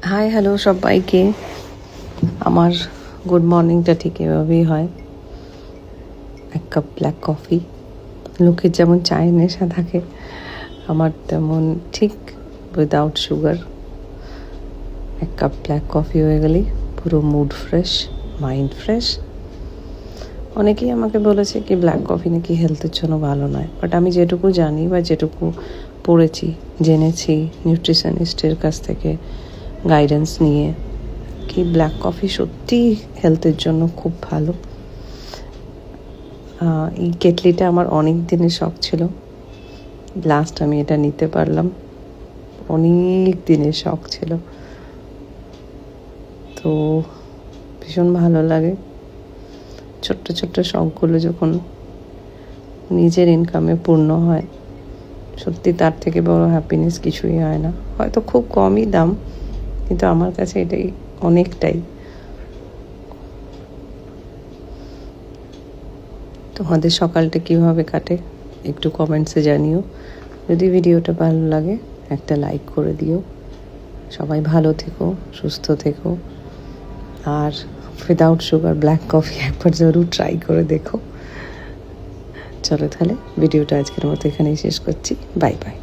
Hi hello সবাইকে। আমার good মর্নিংটা ঠিক এভাবেই হয়, এক কাপ ব্ল্যাক কফি। লোকের যেমন চায়ের নেশা থাকে, আমার তেমন ঠিক উইদাউট সুগার এক কাপ ব্ল্যাক কফি হয়ে গেলেই পুরো মুড ফ্রেশ, মাইন্ড ফ্রেশ। অনেকেই আমাকে বলেছে কি ব্ল্যাক কফি নাকি হেলথের জন্য ভালো নয়, বাট আমি যেটুকু জানি বা যেটুকু পড়েছি, জেনেছি নিউট্রিশনিস্টের কাছ থেকে গাইডেন্স নিয়ে, কি ব্ল্যাক কফি সত্যিই হেলথের জন্য খুব ভালো। এই কেটলিটা আমার অনেক দিনের শখ ছিল, লাস্ট আমি এটা নিতে পারলাম। অনেক দিনের শখ ছিল, তো ভীষণ ভালো লাগে। ছোট্ট ছোট্ট শখগুলো যখন নিজের ইনকামে পূর্ণ হয়, সত্যি তার থেকে বড় হ্যাপিনেস কিছুই হয় না। হয়তো খুব কমই দাম, কিন্তু আমার কাছে এটাই অনেকটাই। তোমাদের সকালটা কীভাবে কাটে একটু কমেন্টসে জানিও। যদি ভিডিওটা ভালো লাগে একটা লাইক করে দিও। সবাই ভালো থেকো, সুস্থ থেকো, আর উইদাউট সুগার ব্ল্যাক কফি একবার জরুর ট্রাই করে দেখো। চলো তাহলে ভিডিওটা আজকের মতো এখানেই শেষ করছি। Bye bye.